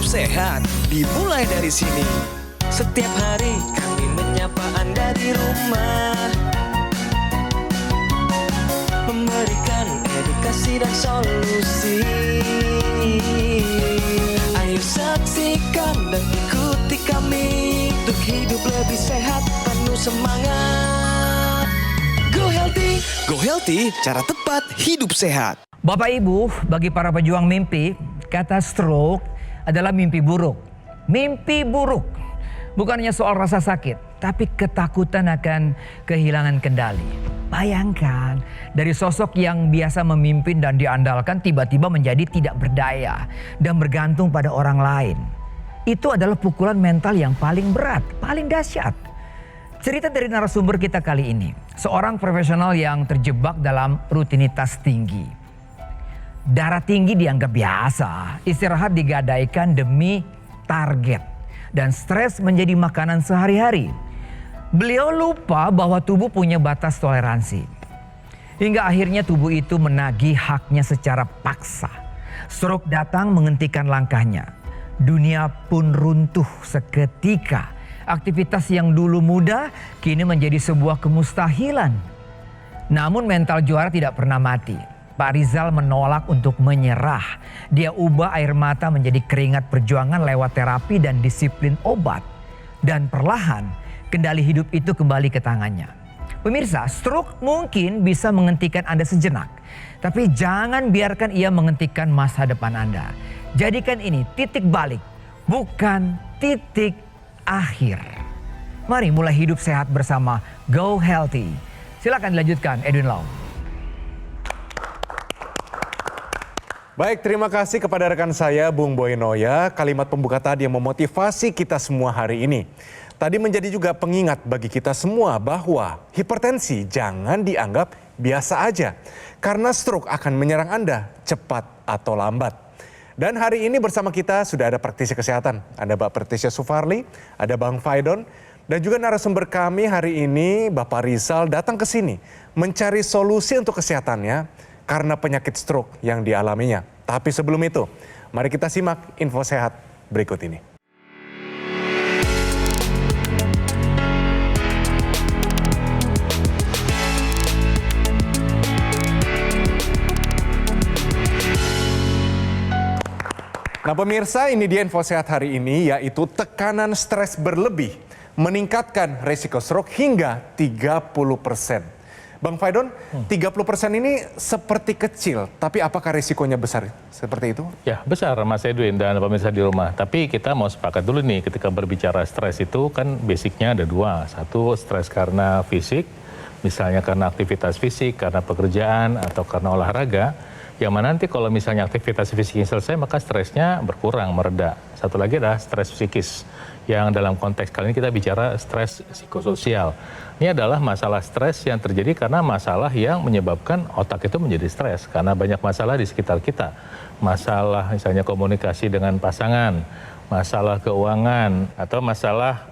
sehat dimulai dari sini. Setiap hari kami menyapa Anda di rumah, memberikan edukasi dan solusi. Ayo saksikan dan ikuti kami untuk hidup lebih sehat, penuh semangat. Go Healthy, cara tepat hidup sehat. Bapak Ibu, bagi para pejuang mimpi, kata stroke adalah mimpi buruk. Mimpi buruk bukan hanya soal rasa sakit, tapi ketakutan akan kehilangan kendali. Bayangkan, dari sosok yang biasa memimpin dan diandalkan tiba-tiba menjadi tidak berdaya dan bergantung pada orang lain. Itu adalah pukulan mental yang paling berat, paling dahsyat. Cerita dari narasumber kita kali ini, seorang profesional yang terjebak dalam rutinitas tinggi. Darah tinggi dianggap biasa, istirahat digadaikan demi target, dan stres menjadi makanan sehari-hari. Beliau lupa bahwa tubuh punya batas toleransi. Hingga akhirnya tubuh itu menagih haknya secara paksa. Stroke datang menghentikan langkahnya. Dunia pun runtuh seketika. Aktivitas yang dulu mudah kini menjadi sebuah kemustahilan. Namun mental juara tidak pernah mati. Pak Rizal menolak untuk menyerah. Dia ubah air mata menjadi keringat perjuangan lewat terapi dan disiplin obat. Dan perlahan kendali hidup itu kembali ke tangannya. Pemirsa, stroke mungkin bisa menghentikan Anda sejenak. Tapi jangan biarkan ia menghentikan masa depan Anda. Jadikan ini titik balik, bukan titik akhir. Mari mulai hidup sehat bersama Go Healthy. Silakan dilanjutkan, Edwin Lau. Baik, terima kasih kepada rekan saya Bung Boy Noya. Kalimat pembuka tadi yang memotivasi kita semua hari ini. Tadi menjadi juga pengingat bagi kita semua bahwa hipertensi jangan dianggap biasa aja. Karena stroke akan menyerang Anda cepat atau lambat. Dan hari ini bersama kita sudah ada praktisi kesehatan. Ada Mbak Patricia Sufarli, ada Bang Faidon. Dan juga narasumber kami hari ini Bapak Rizal datang ke sini mencari solusi untuk kesehatannya karena penyakit stroke yang dialaminya. Tapi sebelum itu, mari kita simak info sehat berikut ini. Nah pemirsa, ini dia info sehat hari ini, yaitu tekanan stres berlebih meningkatkan resiko stroke hingga 30%. Bang Faidon, 30% ini seperti kecil, tapi apakah risikonya besar seperti itu? Ya besar Mas Edwin dan pemirsa di rumah. Tapi kita mau sepakat dulu nih ketika berbicara stres itu kan basicnya ada dua. Satu stres karena fisik, misalnya karena aktivitas fisik, karena pekerjaan atau karena olahraga. Yang mana nanti kalau misalnya aktivitas fisiknya selesai maka stresnya berkurang, mereda. Satu lagi adalah stres psikis. Yang dalam konteks kali ini kita bicara stres psikososial. Ini adalah masalah stres yang terjadi karena masalah yang menyebabkan otak itu menjadi stres. Karena banyak masalah di sekitar kita. Masalah misalnya komunikasi dengan pasangan, masalah keuangan, atau masalah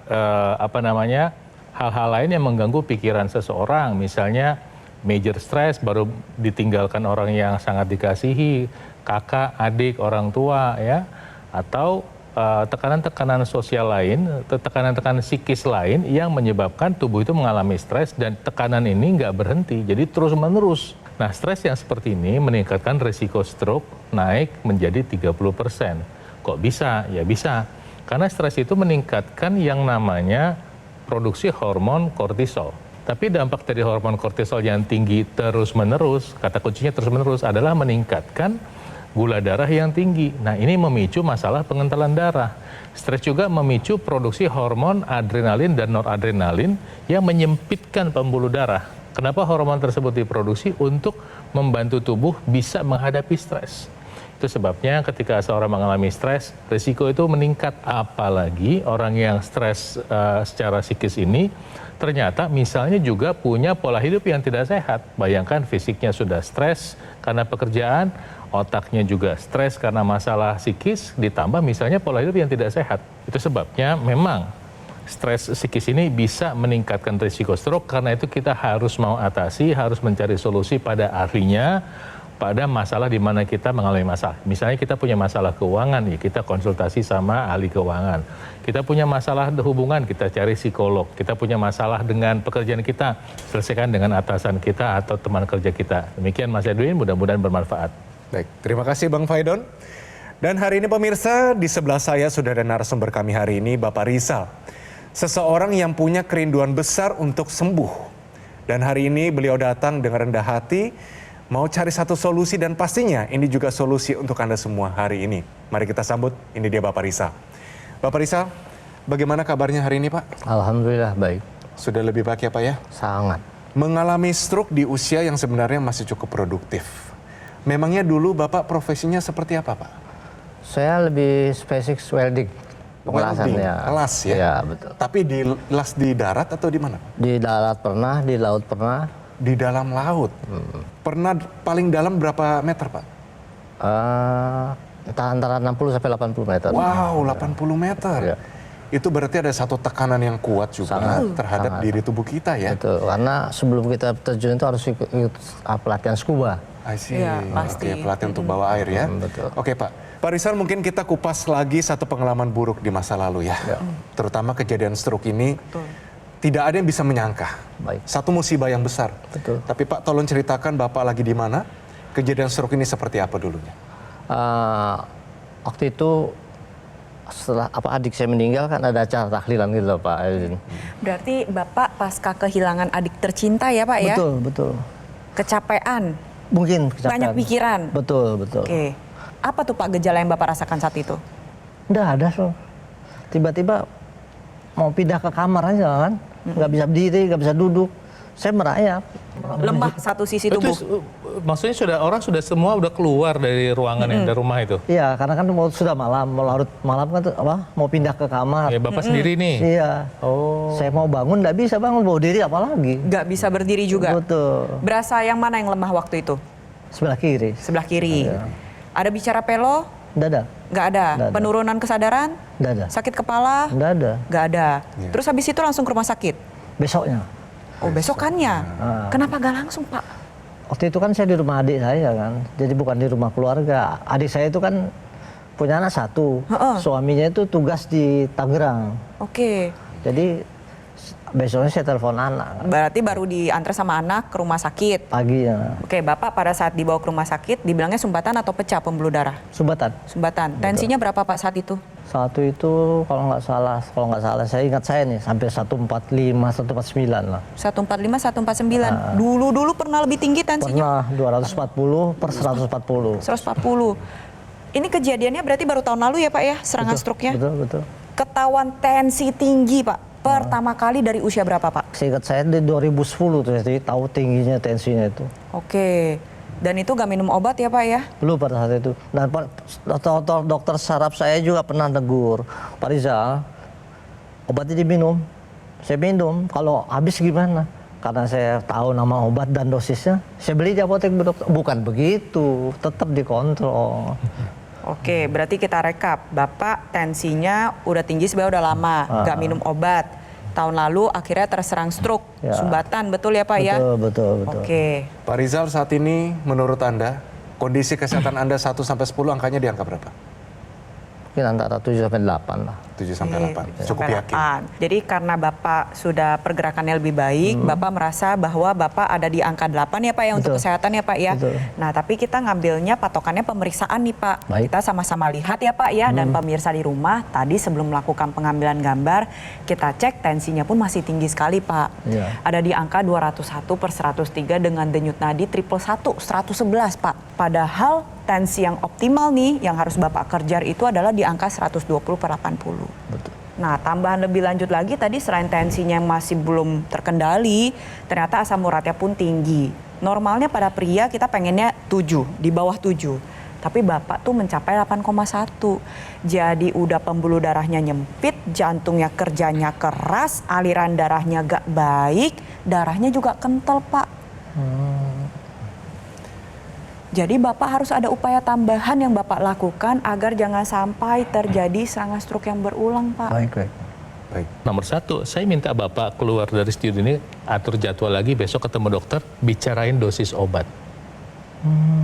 hal-hal lain yang mengganggu pikiran seseorang. Misalnya major stress baru ditinggalkan orang yang sangat dikasihi, kakak, adik, orang tua ya, atau tekanan-tekanan sosial lain, tekanan-tekanan psikis lain yang menyebabkan tubuh itu mengalami stres dan tekanan ini nggak berhenti, jadi terus-menerus. Nah, stres yang seperti ini meningkatkan risiko stroke naik menjadi 30%. Kok bisa? Ya bisa. Karena stres itu meningkatkan yang namanya produksi hormon kortisol. Tapi dampak dari hormon kortisol yang tinggi terus-menerus, kata kuncinya terus-menerus adalah meningkatkan gula darah yang tinggi. Nah, ini memicu masalah pengentalan darah. Stres juga memicu produksi hormon adrenalin dan noradrenalin yang menyempitkan pembuluh darah. Kenapa hormon tersebut diproduksi? Untuk membantu tubuh bisa menghadapi stres. Itu sebabnya ketika seorang mengalami stres, risiko itu meningkat. Apalagi orang yang stres secara psikis ini ternyata misalnya juga punya pola hidup yang tidak sehat. Bayangkan fisiknya sudah stres karena pekerjaan, otaknya juga stres karena masalah psikis, ditambah misalnya pola hidup yang tidak sehat. Itu sebabnya memang stres psikis ini bisa meningkatkan risiko stroke. Karena itu kita harus mau atasi, harus mencari solusi pada ahlinya, pada masalah di mana kita mengalami masalah. Misalnya kita punya masalah keuangan, ya kita konsultasi sama ahli keuangan. Kita punya masalah hubungan, kita cari psikolog. Kita punya masalah dengan pekerjaan kita, selesaikan dengan atasan kita atau teman kerja kita. Demikian Mas Edwin, mudah-mudahan bermanfaat. Baik, terima kasih Bang Faidon. Dan hari ini pemirsa, di sebelah saya sudah ada narasumber kami hari ini, Bapak Rizal. Seseorang yang punya kerinduan besar untuk sembuh. Dan hari ini beliau datang dengan rendah hati, mau cari satu solusi dan pastinya ini juga solusi untuk Anda semua hari ini. Mari kita sambut, ini dia Bapak Rizal. Bapak Rizal, bagaimana kabarnya hari ini Pak? Alhamdulillah baik. Sudah lebih baik ya Pak ya? Sangat. Mengalami stroke di usia yang sebenarnya masih cukup produktif. Memangnya dulu Bapak profesinya seperti apa Pak? Saya lebih spesifik welding. Pengelasan Welding, ya. kelas ya? Iya betul. Tapi di las di darat atau di mana? Di darat pernah, di laut pernah. Di dalam laut. Pernah paling dalam berapa meter Pak? Entah antara 60 sampai 80 meter. Wow, 80 meter. Iya. Itu berarti ada satu tekanan yang kuat juga terhadap sangat. diri tubuh kita ya? Betul, karena sebelum kita terjun itu harus ikut pelatihan scuba. I see. Iya, pasti. Oke, pelatihan untuk bawa air ya. Betul. Oke Pak. Pak Rizal, mungkin kita kupas lagi satu pengalaman buruk di masa lalu ya. Terutama kejadian stroke ini. Tidak ada yang bisa menyangka. Baik. Satu musibah yang besar. Betul. Tapi Pak, tolong ceritakan Bapak lagi di mana? Kejadian stroke ini seperti apa dulunya? Waktu itu setelah adik saya meninggal kan ada acara tahlilan gitu loh Pak Edwin. Berarti Bapak pasca kehilangan adik tercinta ya Pak ya? Betul, betul. Kecapean, Mungkin kecapean. banyak pikiran. Betul, betul. Oke. Apa tuh Pak gejala yang Bapak rasakan saat itu? Udah ada so. Tiba-tiba mau pindah ke kamar aja kan. Nggak bisa berdiri, nggak bisa duduk. Saya merayap. Lemah satu sisi tubuh. Itu maksudnya orang sudah semua udah keluar dari ruangan dari rumah itu. Iya, karena kan sudah malam, mau larut malam kan tuh, mau pindah ke kamar. Ya Bapak sendiri nih. Iya. Oh. Saya mau bangun nggak bisa bangun, mau diri apalagi. Nggak bisa berdiri juga. Betul. Berasa yang mana yang lemah waktu itu? Sebelah kiri. Sebelah kiri. Ada bicara pelo? Nggak ada. Nggak ada. Nggak ada. Penurunan kesadaran? Nggak ada. Sakit kepala? Nggak ada. Nggak ada. Terus habis itu langsung ke rumah sakit? Besoknya. Oh besokannya? Kenapa nggak langsung Pak? Waktu itu kan saya di rumah adik saya kan. Jadi bukan di rumah keluarga. Adik saya itu kan punya anak satu. Suaminya itu tugas di Tangerang. Oke. Jadi besoknya saya telepon anak. Berarti baru diantar sama anak ke rumah sakit. Pagi ya. Oke, Bapak pada saat dibawa ke rumah sakit dibilangnya sumbatan atau pecah pembuluh darah? Sumbatan. Sumbatan. Tensinya berapa Pak saat itu? Satu itu kalau nggak salah saya ingat saya nih sampai 145, 149 lah. 145, 149. Dulu pernah lebih tinggi tensinya? Pernah 240 per 140. 140. Ini kejadiannya berarti baru tahun lalu ya Pak ya, serangan stroke-nya? Betul. Ketahuan tensi tinggi Pak. Pertama kali dari usia berapa Pak? Seingat saya di 2010 tuh, jadi tahu tingginya tensinya itu. Oke. Dan itu gak minum obat ya Pak ya? Belum pada saat itu. Dan dokter saraf saya juga pernah negur, Pak Rizal, obatnya diminum. Saya minum, kalau habis gimana? Karena saya tahu nama obat dan dosisnya, saya beli di apotek dokter. Bukan begitu, tetap dikontrol. Oke, berarti kita rekap. Bapak tensinya udah tinggi sebenarnya udah lama, gak minum obat. Tahun lalu akhirnya terserang stroke, sumbatan, betul ya Pak ya? Betul. Oke. Pak Rizal, saat ini menurut Anda, kondisi kesehatan Anda 1 sampai 10 angkanya di angka berapa? Mungkin antara 7 sampai 8 lah. 7 sampai 8. Cukup Sampai yakin. 8. Jadi karena Bapak sudah pergerakannya lebih baik, Bapak merasa bahwa Bapak ada di angka 8 ya Pak ya untuk kesehatan ya Pak ya. Betul. Nah tapi kita ngambilnya patokannya pemeriksaan nih Pak. Baik. Kita sama-sama lihat ya Pak ya, dan pemirsa di rumah tadi sebelum melakukan pengambilan gambar, kita cek tensinya pun masih tinggi sekali Pak. Iya. Ada di angka 201 per 103 dengan denyut nadi triple 1, 111 Pak. Padahal tensi yang optimal nih yang harus Bapak kejar itu adalah di angka 120 per 80. Betul. Nah, tambahan lebih lanjut lagi tadi selain tensinya yang masih belum terkendali, ternyata asam uratnya pun tinggi. Normalnya pada pria kita pengennya 7, di bawah 7. Tapi Bapak tuh mencapai 8,1. Jadi udah pembuluh darahnya nyempit, jantungnya kerjanya keras, aliran darahnya gak baik, darahnya juga kental Pak. Jadi Bapak harus ada upaya tambahan yang Bapak lakukan agar jangan sampai terjadi serangan stroke yang berulang Pak. Baik. Nomor 1, saya minta Bapak keluar dari studio ini, atur jadwal lagi, besok ketemu dokter, bicarain dosis obat.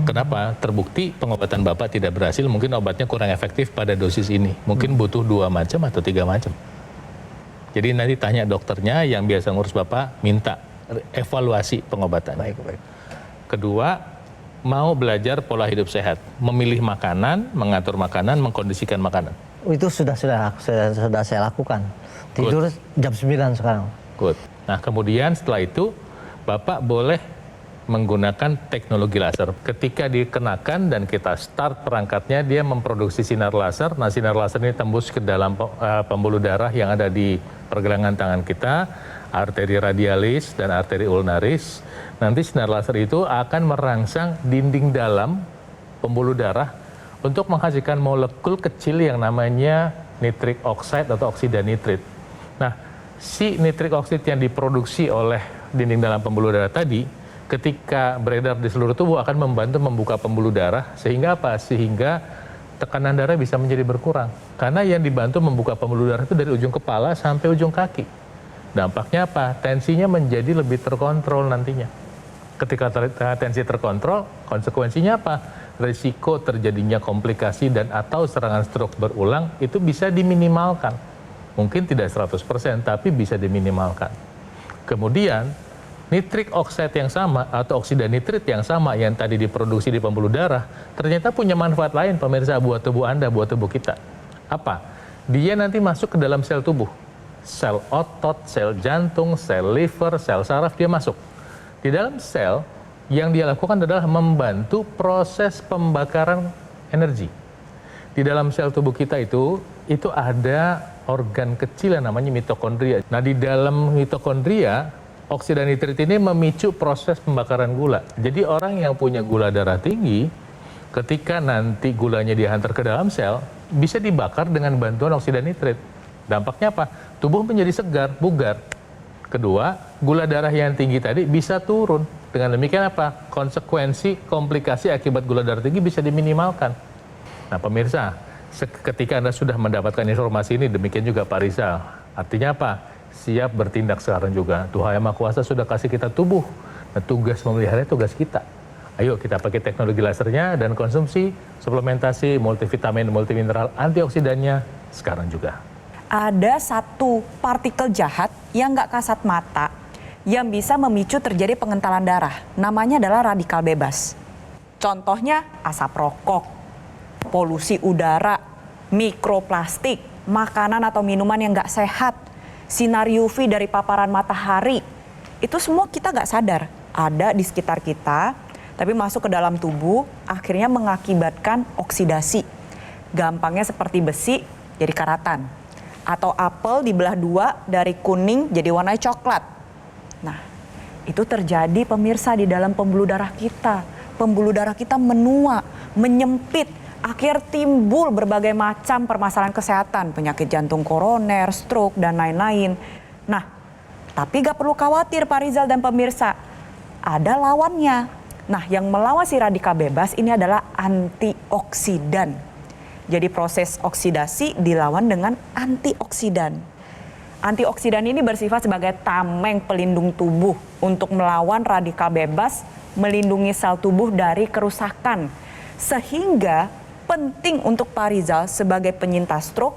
Kenapa? Terbukti pengobatan Bapak tidak berhasil, mungkin obatnya kurang efektif pada dosis ini. Mungkin butuh 2 macam atau 3 macam. Jadi nanti tanya dokternya yang biasa ngurus Bapak, minta evaluasi pengobatan. Baik. Kedua, mau belajar pola hidup sehat. Memilih makanan, mengatur makanan, mengkondisikan makanan. Itu sudah saya lakukan. Tidur jam 9 sekarang. Good. Nah kemudian setelah itu, Bapak boleh menggunakan teknologi laser. Ketika dikenakan dan kita start perangkatnya, dia memproduksi sinar laser. Nah, sinar laser ini tembus ke dalam pembuluh darah yang ada di pergelangan tangan kita, arteri radialis dan arteri ulnaris. Nanti sinar laser itu akan merangsang dinding dalam pembuluh darah untuk menghasilkan molekul kecil yang namanya nitric oxide atau oksida nitrit. Nah, si nitric oxide yang diproduksi oleh dinding dalam pembuluh darah tadi, ketika beredar di seluruh tubuh akan membantu membuka pembuluh darah, sehingga apa? Sehingga tekanan darah bisa menjadi berkurang. Karena yang dibantu membuka pembuluh darah itu dari ujung kepala sampai ujung kaki. Dampaknya apa? Tensinya menjadi lebih terkontrol nantinya. Ketika tensi terkontrol, konsekuensinya apa? Risiko terjadinya komplikasi dan atau serangan stroke berulang itu bisa diminimalkan. Mungkin tidak 100%, tapi bisa diminimalkan. Kemudian, nitric oxide yang sama atau oksida nitrit yang sama yang tadi diproduksi di pembuluh darah ternyata punya manfaat lain pemirsa buat tubuh Anda, buat tubuh kita. Apa? Dia nanti masuk ke dalam sel tubuh. Sel otot, sel jantung, sel liver, sel saraf dia masuk. Di dalam sel yang dia lakukan adalah membantu proses pembakaran energi. Di dalam sel tubuh kita itu ada organ kecil yang namanya mitokondria. Nah, di dalam mitokondria oksida nitrit ini memicu proses pembakaran gula. Jadi orang yang punya gula darah tinggi, ketika nanti gulanya dihantar ke dalam sel, bisa dibakar dengan bantuan oksida nitrit. Dampaknya apa? Tubuh menjadi segar, bugar. Kedua, gula darah yang tinggi tadi bisa turun. Dengan demikian apa? Konsekuensi komplikasi akibat gula darah tinggi bisa diminimalkan. Nah pemirsa, ketika Anda sudah mendapatkan informasi ini, demikian juga Pak Rizal. Artinya apa? Siap bertindak sekarang juga. Tuhan Yang Maha Kuasa sudah kasih kita tubuh. Nah, tugas memelihara tugas kita. Ayo kita pakai teknologi lasernya dan konsumsi suplementasi multivitamin, multimineral, antioksidannya sekarang juga. Ada satu partikel jahat yang nggak kasat mata yang bisa memicu terjadi pengentalan darah. Namanya adalah radikal bebas. Contohnya asap rokok, polusi udara, mikroplastik, makanan atau minuman yang nggak sehat, sinar UV dari paparan matahari, itu semua kita nggak sadar ada di sekitar kita, tapi masuk ke dalam tubuh, akhirnya mengakibatkan oksidasi. Gampangnya seperti besi jadi karatan, atau apel dibelah 2 dari kuning jadi warna coklat. Nah, itu terjadi pemirsa di dalam pembuluh darah kita. Pembuluh darah kita menua, menyempit, akhir timbul berbagai macam permasalahan kesehatan, penyakit jantung koroner, stroke, dan lain-lain. Nah, tapi gak perlu khawatir Pak Rizal dan pemirsa, ada lawannya. Nah, yang melawan si radikal bebas ini adalah antioksidan. Jadi proses oksidasi dilawan dengan antioksidan. Antioksidan ini bersifat sebagai tameng pelindung tubuh untuk melawan radikal bebas, melindungi sel tubuh dari kerusakan. Sehingga penting untuk Pak Rizal sebagai penyintas stroke,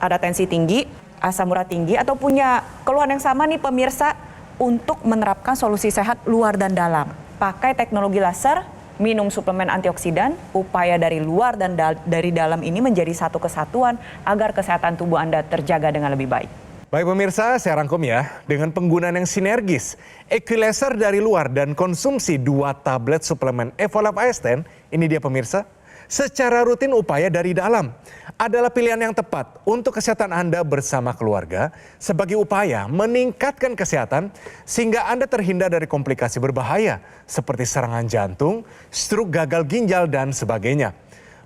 ada tensi tinggi, asam urat tinggi, atau punya keluhan yang sama nih pemirsa, untuk menerapkan solusi sehat luar dan dalam. Pakai teknologi laser, minum suplemen antioksidan, upaya dari luar dan dari dalam ini menjadi satu kesatuan agar kesehatan tubuh Anda terjaga dengan lebih baik. Baik pemirsa, saya rangkum ya. Dengan penggunaan yang sinergis, Equilaser dari luar dan konsumsi 2 tablet suplemen Evolab AS10, ini dia pemirsa, secara rutin upaya dari dalam adalah pilihan yang tepat untuk kesehatan Anda bersama keluarga sebagai upaya meningkatkan kesehatan sehingga Anda terhindar dari komplikasi berbahaya seperti serangan jantung, stroke, gagal ginjal, dan sebagainya.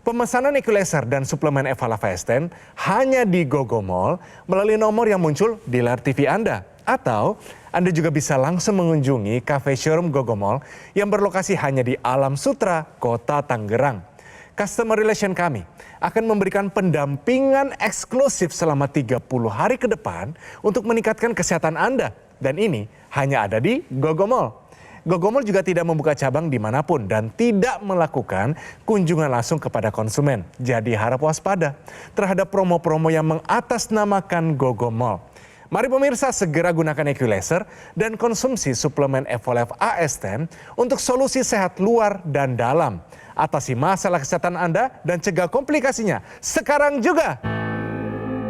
Pemesanan Equilaser dan suplemen Evolab AS10 hanya di Gogomall melalui nomor yang muncul di layar TV Anda. Atau Anda juga bisa langsung mengunjungi cafe showroom Gogomall yang berlokasi hanya di Alam Sutra, Kota Tangerang. Customer relation kami akan memberikan pendampingan eksklusif selama 30 hari ke depan untuk meningkatkan kesehatan Anda. Dan ini hanya ada di Gogomall. Gogomol juga tidak membuka cabang dimanapun dan tidak melakukan kunjungan langsung kepada konsumen. Jadi harap waspada terhadap promo-promo yang mengatasnamakan Gogomol. Mari pemirsa segera gunakan Equalizer dan konsumsi suplemen Evolef AS10 untuk solusi sehat luar dan dalam. Atasi masalah kesehatan Anda dan cegah komplikasinya sekarang juga.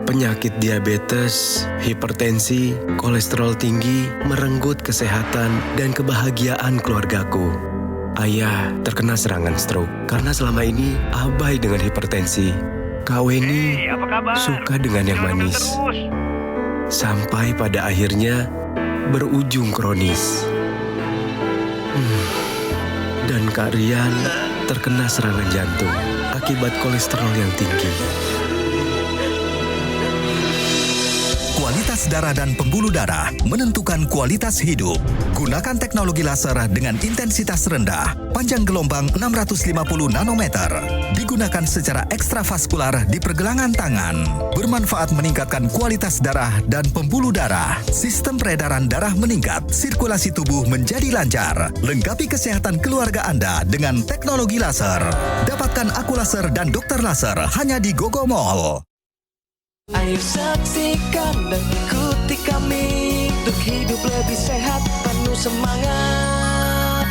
Penyakit diabetes, hipertensi, kolesterol tinggi merenggut kesehatan dan kebahagiaan keluargaku. Ayah terkena serangan stroke karena selama ini abai dengan hipertensi. Kak Weni suka dengan yang manis. Sampai pada akhirnya berujung kronis. Dan Kak Rian terkena serangan jantung akibat kolesterol yang tinggi. Kualitas darah dan pembuluh darah menentukan kualitas hidup. Gunakan teknologi laser dengan intensitas rendah, panjang gelombang 650 nanometer. Digunakan secara ekstravaskular di pergelangan tangan. Bermanfaat meningkatkan kualitas darah dan pembuluh darah. Sistem peredaran darah meningkat, sirkulasi tubuh menjadi lancar. Lengkapi kesehatan keluarga Anda dengan teknologi laser. Dapatkan aku laser dan dokter laser hanya di Gogomol. Ayo saksikan dan ikuti kami untuk hidup lebih sehat, penuh semangat.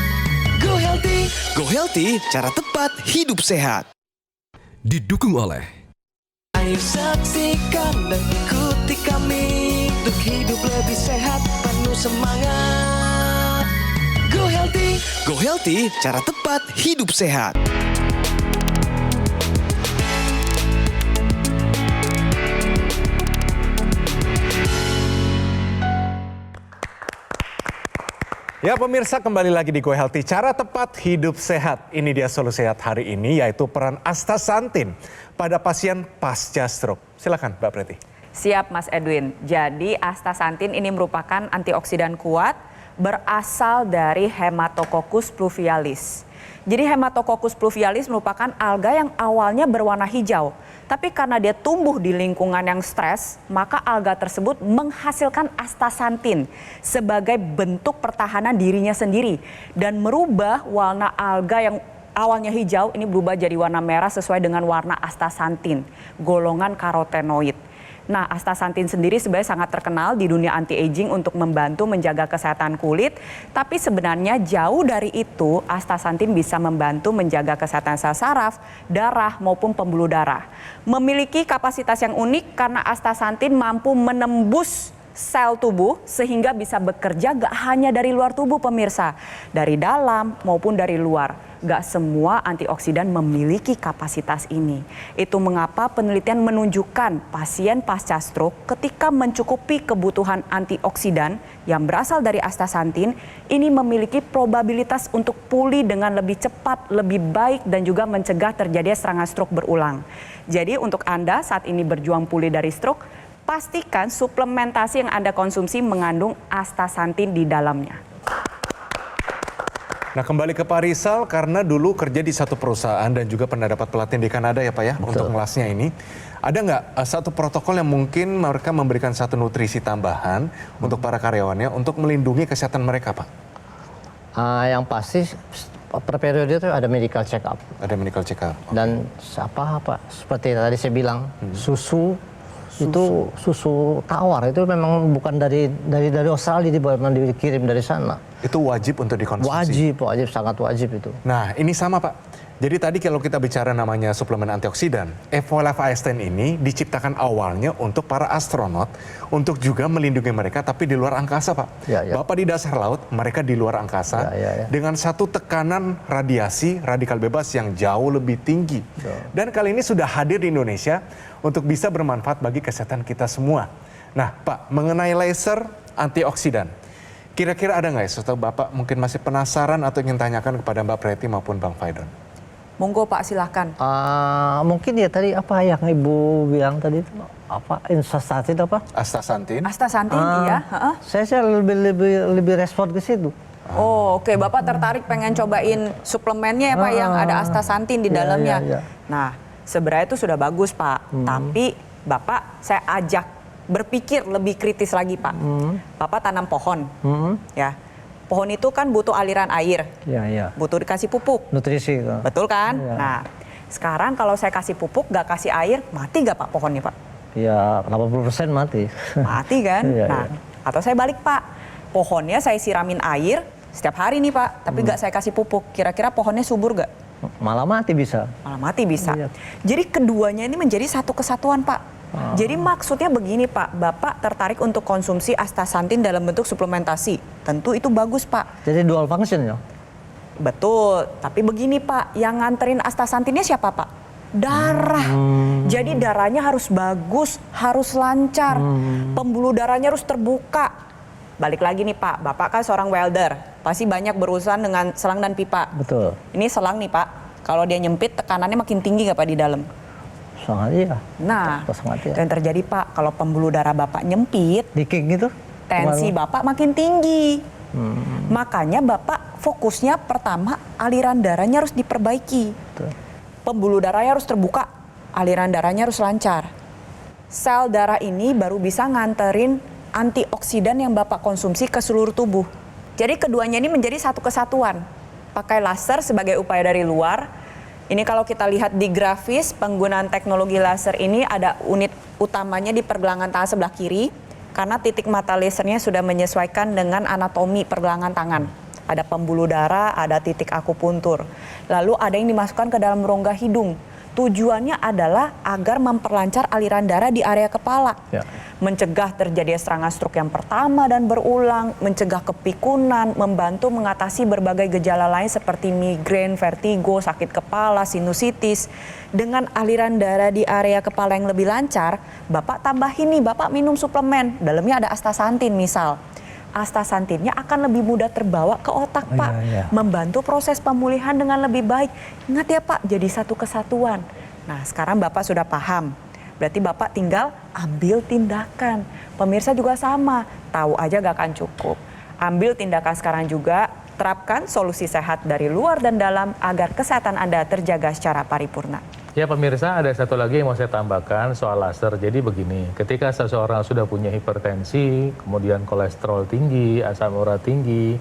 Go Healthy, Go Healthy, cara tepat hidup sehat. Didukung oleh Ayo saksikan dan ikuti kami untuk hidup lebih sehat, penuh semangat. Go Healthy, cara tepat hidup sehat. Ya pemirsa, kembali lagi di Go Healthy, cara tepat hidup sehat. Ini dia solusi sehat hari ini, yaitu peran astaxanthin pada pasien pasca stroke. Silakan Mbak Preti. Siap Mas Edwin. Jadi astaxanthin ini merupakan antioksidan kuat berasal dari Haematococcus pluvialis. Jadi Haematococcus pluvialis merupakan alga yang awalnya berwarna hijau. Tapi karena dia tumbuh di lingkungan yang stres, maka alga tersebut menghasilkan astaxanthin sebagai bentuk pertahanan dirinya sendiri. Dan merubah warna alga yang awalnya hijau ini berubah jadi warna merah sesuai dengan warna astaxanthin, golongan karotenoid. Nah, astaxanthin sendiri sebenarnya sangat terkenal di dunia anti-aging untuk membantu menjaga kesehatan kulit. Tapi sebenarnya jauh dari itu, astaxanthin bisa membantu menjaga kesehatan sel saraf, darah maupun pembuluh darah. Memiliki kapasitas yang unik karena astaxanthin mampu menembus sel tubuh sehingga bisa bekerja gak hanya dari luar tubuh pemirsa, dari dalam maupun dari luar. Gak semua antioksidan memiliki kapasitas ini. Itu mengapa penelitian menunjukkan pasien pasca stroke ketika mencukupi kebutuhan antioksidan yang berasal dari astaxanthin ini memiliki probabilitas untuk pulih dengan lebih cepat, lebih baik dan juga mencegah terjadinya serangan stroke berulang. Jadi untuk Anda saat ini berjuang pulih dari stroke, pastikan suplementasi yang Anda konsumsi mengandung astaxanthin di dalamnya. Nah kembali ke Pak Rizal, karena dulu kerja di satu perusahaan dan juga pernah dapat pelatihan di Kanada ya Pak ya. Betul. Untuk ngelasnya ini. Ada nggak satu protokol yang mungkin mereka memberikan satu nutrisi tambahan untuk para karyawannya untuk melindungi kesehatan mereka Pak? Yang pasti per periode itu ada medical check up. Ada medical check up. Okay. Dan apa seperti tadi saya bilang, susu itu susu tawar itu memang bukan dari Australia, memang dikirim dari sana. Itu wajib untuk dikonsumsi. Wajib, sangat wajib itu. Nah, ini sama Pak. Jadi tadi kalau kita bicara namanya suplemen antioksidan, Evolef AS10 ini diciptakan awalnya untuk para astronot, untuk juga melindungi mereka tapi di luar angkasa Pak. Ya. Bapak di dasar laut, mereka di luar angkasa dengan satu tekanan radiasi radikal bebas yang jauh lebih tinggi. Dan kali ini sudah hadir di Indonesia untuk bisa bermanfaat bagi kesehatan kita semua. Nah Pak, mengenai laser antioksidan, kira-kira ada nggak ya, setelah Bapak mungkin masih penasaran atau ingin tanyakan kepada Mbak Preti maupun Bang Faidon? Monggo Pak, silahkan. Mungkin ya tadi apa yang Ibu bilang tadi itu apa astaxanthin apa? Astaxanthin iya. Saya lebih respon ke situ. Oh oke. Bapak tertarik pengen cobain suplemennya ya Pak yang ada astaxanthin di dalamnya. Ya. Nah sebenarnya itu sudah bagus Pak. Tapi Bapak saya ajak berpikir lebih kritis lagi Pak. Bapak tanam pohon ya. Pohon itu kan butuh aliran air, Iya. butuh dikasih pupuk. Nutrisi. Betul kan? Iya. Nah, sekarang kalau saya kasih pupuk, nggak kasih air, mati nggak Pak pohonnya Pak? Ya 80% mati. Mati kan? Iya, Nah, atau saya balik Pak, pohonnya saya siramin air setiap hari nih Pak, tapi nggak saya kasih pupuk. Kira-kira pohonnya subur nggak? Malah mati bisa. Malah mati bisa. Iya. Jadi keduanya ini menjadi satu kesatuan Pak. Jadi maksudnya begini Pak, Bapak tertarik untuk konsumsi astaxanthin dalam bentuk suplementasi. Tentu itu bagus Pak. Jadi dual function ya. Betul, tapi begini Pak, yang nganterin astaxanthinnya siapa Pak? Darah. Jadi darahnya harus bagus, harus lancar. Pembuluh darahnya harus terbuka. Balik lagi nih Pak, Bapak kan seorang welder. Pasti banyak berurusan dengan selang dan pipa. Betul. Ini selang nih Pak, kalau dia nyempit tekanannya makin tinggi nggak Pak di dalam? Sangat iya. Nah, Sangat itu iya. yang terjadi Pak, kalau pembuluh darah Bapak nyempit, Leaking gitu. tensi Bapak makin tinggi. Makanya Bapak fokusnya pertama aliran darahnya harus diperbaiki. Betul. Pembuluh darahnya harus terbuka, aliran darahnya harus lancar. Sel darah ini baru bisa nganterin antioksidan yang Bapak konsumsi ke seluruh tubuh. Jadi keduanya ini menjadi satu kesatuan. Pakai laser sebagai upaya dari luar. Ini kalau kita lihat di grafis, penggunaan teknologi laser ini ada unit utamanya di pergelangan tangan sebelah kiri. Karena titik mata lasernya sudah menyesuaikan dengan anatomi pergelangan tangan. Ada pembuluh darah, ada titik akupuntur. Lalu ada yang dimasukkan ke dalam rongga hidung. Tujuannya adalah agar memperlancar aliran darah di area kepala. Ya. Mencegah terjadi serangan stroke yang pertama dan berulang, mencegah kepikunan, membantu mengatasi berbagai gejala lain seperti migrain, vertigo, sakit kepala, sinusitis. Dengan aliran darah di area kepala yang lebih lancar, Bapak tambahin nih, Bapak minum suplemen, dalamnya ada astaxanthin misal. Astaxanthinnya akan lebih mudah terbawa ke otak Pak, iya. membantu proses pemulihan dengan lebih baik. Ingat ya Pak, jadi satu kesatuan. Nah sekarang Bapak sudah paham, berarti Bapak tinggal ambil tindakan. Pemirsa juga sama, tahu aja gak akan cukup. Ambil tindakan sekarang juga, terapkan solusi sehat dari luar dan dalam agar kesehatan Anda terjaga secara paripurna. Ya pemirsa, ada satu lagi yang mau saya tambahkan soal laser. Jadi begini, ketika seseorang sudah punya hipertensi, kemudian kolesterol tinggi, asam urat tinggi,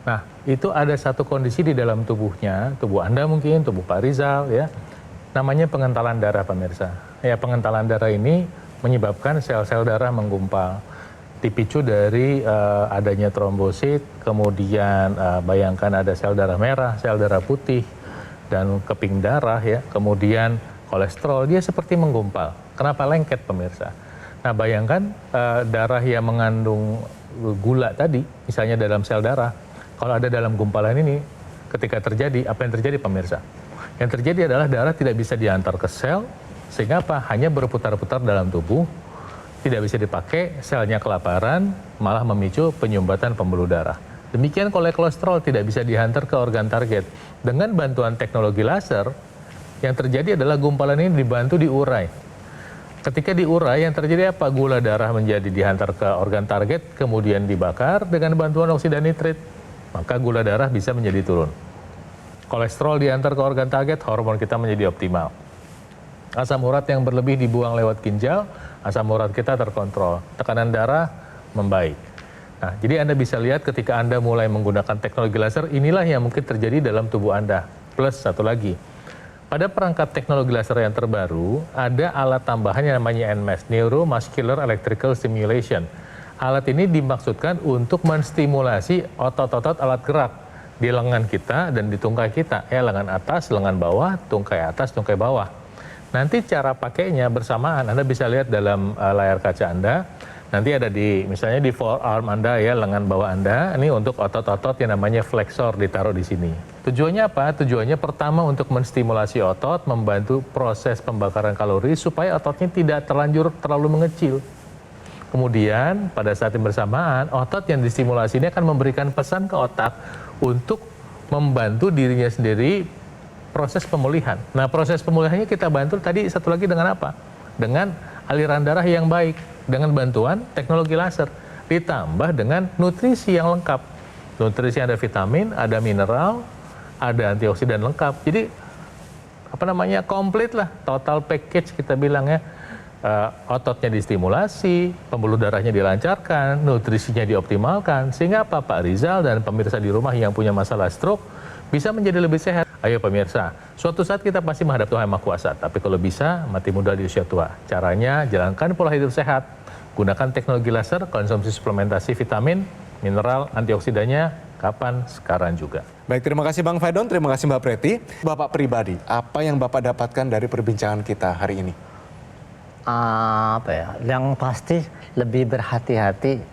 nah itu ada satu kondisi di dalam tubuhnya, tubuh Anda mungkin, tubuh Pak Rizal ya, namanya pengentalan darah pemirsa. Ya pengentalan darah ini menyebabkan sel-sel darah menggumpal, dipicu dari adanya trombosit, kemudian bayangkan ada sel darah merah, sel darah putih, dan keping darah ya, kemudian kolesterol, dia seperti menggumpal. Kenapa lengket pemirsa? Nah bayangkan darah yang mengandung gula tadi, misalnya dalam sel darah, kalau ada dalam gumpalan ini, ketika terjadi, apa yang terjadi pemirsa? Yang terjadi adalah darah tidak bisa diantar ke sel, sehingga apa? Hanya berputar-putar dalam tubuh, tidak bisa dipakai, selnya kelaparan, malah memicu penyumbatan pembuluh darah. Demikian kalau kolesterol tidak bisa dihantar ke organ target. Dengan bantuan teknologi laser, yang terjadi adalah gumpalan ini dibantu diurai. Ketika diurai, yang terjadi apa? Gula darah menjadi dihantar ke organ target, kemudian dibakar dengan bantuan oksida nitrit. Maka gula darah bisa menjadi turun. Kolesterol dihantar ke organ target, hormon kita menjadi optimal. Asam urat yang berlebih dibuang lewat ginjal, asam urat kita terkontrol. Tekanan darah membaik. Nah, jadi Anda bisa lihat ketika Anda mulai menggunakan teknologi laser, inilah yang mungkin terjadi dalam tubuh Anda. Plus satu lagi, pada perangkat teknologi laser yang terbaru, ada alat tambahan yang namanya NMES, Neuromuscular Electrical Stimulation. Alat ini dimaksudkan untuk menstimulasi otot-otot alat gerak di lengan kita dan di tungkai kita. Ya, lengan atas, lengan bawah, tungkai atas, tungkai bawah. Nanti cara pakainya bersamaan, Anda bisa lihat dalam layar kaca Anda. Nanti ada di, misalnya di forearm Anda ya, lengan bawah Anda, ini untuk otot-otot yang namanya flexor ditaruh di sini. Tujuannya apa? Tujuannya pertama untuk menstimulasi otot, membantu proses pembakaran kalori supaya ototnya tidak terlanjur terlalu mengecil. Kemudian pada saat yang bersamaan, otot yang distimulasi ini akan memberikan pesan ke otak untuk membantu dirinya sendiri proses pemulihan. Nah proses pemulihannya kita bantu tadi satu lagi dengan apa? Dengan aliran darah yang baik, dengan bantuan teknologi laser, ditambah dengan nutrisi yang lengkap. Nutrisi ada vitamin, ada mineral, ada antioksidan lengkap. Jadi apa namanya, komplit lah, total package kita bilang ya. ototnya distimulasi, pembuluh darahnya dilancarkan, nutrisinya dioptimalkan, sehingga apa Pak Rizal dan pemirsa di rumah yang punya masalah stroke bisa menjadi lebih sehat. Ayo pemirsa, suatu saat kita pasti menghadap Tuhan Yang Maha Kuasa, tapi kalau bisa mati muda di usia tua. Caranya jalankan pola hidup sehat, gunakan teknologi laser, konsumsi suplementasi vitamin, mineral, antioksidannya, kapan? Sekarang juga. Baik, terima kasih Bang Faidon, terima kasih Mbak Preti. Bapak pribadi, apa yang Bapak dapatkan dari perbincangan kita hari ini? Apa ya? Yang pasti lebih berhati-hati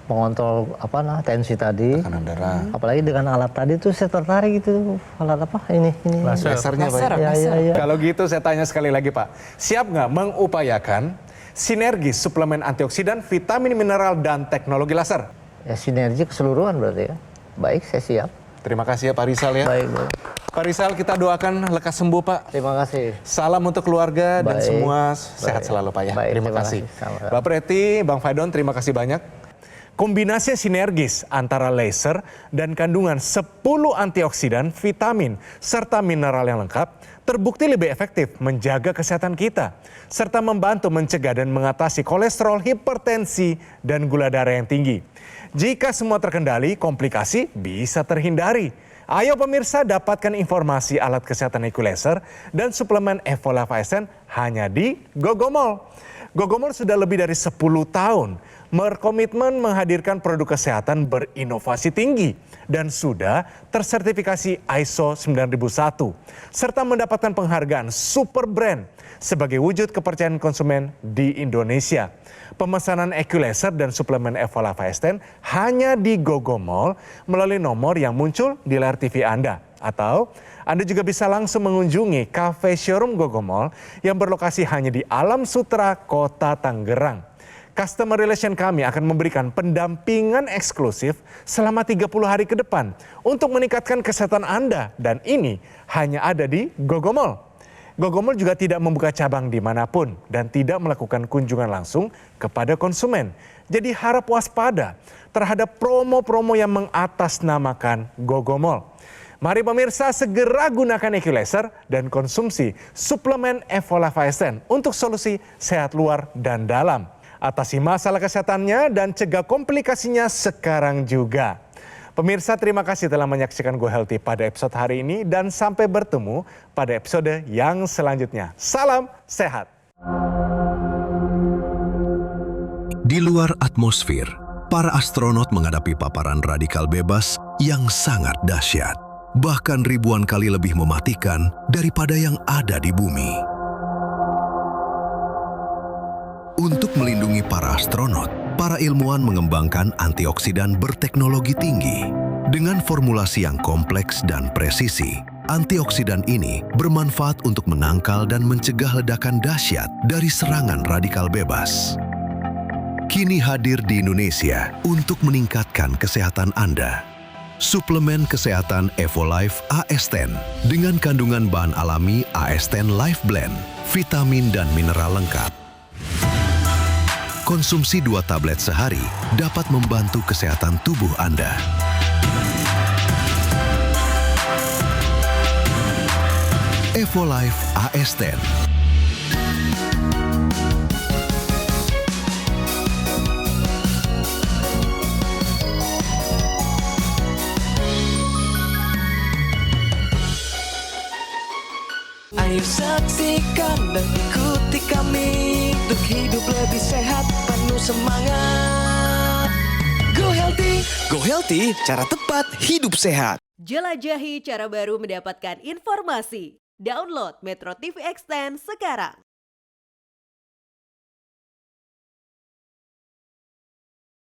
mengontrol tensi tadi. Tekanan darah. Apalagi dengan alat tadi tuh saya tertarik gitu. Alat apa? Ini. Lasernya Pak. Ya. Kalau gitu saya tanya sekali lagi Pak, siap nggak mengupayakan sinergi suplemen antioksidan, vitamin, mineral, dan teknologi laser? Ya sinergi keseluruhan berarti ya. Baik, saya siap. Terima kasih ya Pak Rizal ya. Baik. Pak Rizal, kita doakan lekas sembuh Pak. Terima kasih. Salam untuk keluarga dan Baik. semua sehat selalu Pak ya. Baik, terima terima kasih. kasih. Sama-sama. Mbak Preti, Bang Faidon, terima kasih banyak. Kombinasi sinergis antara laser dan kandungan 10 antioksidan, vitamin, serta mineral yang lengkap terbukti lebih efektif menjaga kesehatan kita, serta membantu mencegah dan mengatasi kolesterol, hipertensi, dan gula darah yang tinggi. Jika semua terkendali, komplikasi bisa terhindari. Ayo pemirsa, dapatkan informasi alat kesehatan IQ Laser dan suplemen Evolave ASN hanya di Gogomall. Gogomall sudah lebih dari 10 tahun berkomitmen menghadirkan produk kesehatan berinovasi tinggi dan sudah tersertifikasi ISO 9001 serta mendapatkan penghargaan Super Brand sebagai wujud kepercayaan konsumen di Indonesia. Pemesanan IQ Laser dan suplemen Evolave ASN hanya di Gogomall melalui nomor yang muncul di layar TV Anda. Atau Anda juga bisa langsung mengunjungi cafe showroom Gogomall yang berlokasi hanya di Alam Sutra, Kota Tangerang. Customer Relation kami akan memberikan pendampingan eksklusif selama 30 hari ke depan untuk meningkatkan kesehatan Anda. Dan ini hanya ada di Gogomall. Gogomall juga tidak membuka cabang dimanapun dan tidak melakukan kunjungan langsung kepada konsumen. Jadi harap waspada terhadap promo-promo yang mengatasnamakan Gogomall. Mari pemirsa segera gunakan IQ Laser dan konsumsi suplemen Evolave ASN untuk solusi sehat luar dan dalam. Atasi masalah kesehatannya dan cegah komplikasinya sekarang juga. Pemirsa, terima kasih telah menyaksikan Go Healthy pada episode hari ini dan sampai bertemu pada episode yang selanjutnya. Salam sehat. Di luar atmosfer, para astronot menghadapi paparan radikal bebas yang sangat dahsyat, bahkan ribuan kali lebih mematikan daripada yang ada di bumi. Untuk melindungi para astronot, para ilmuwan mengembangkan antioksidan berteknologi tinggi. Dengan formulasi yang kompleks dan presisi, antioksidan ini bermanfaat untuk menangkal dan mencegah ledakan dahsyat dari serangan radikal bebas. Kini hadir di Indonesia untuk meningkatkan kesehatan Anda. Suplemen kesehatan Evolave AS10 dengan kandungan bahan alami AS10 Life Blend, vitamin dan mineral lengkap. Konsumsi 2 tablet sehari dapat membantu kesehatan tubuh Anda. Evolave AS10. Ayo saksikan dan ikuti kami untuk hidup lebih sehat, penuh semangat. Go Healthy, cara tepat hidup sehat. Jelajahi cara baru mendapatkan informasi. Download Metro TV Extend sekarang.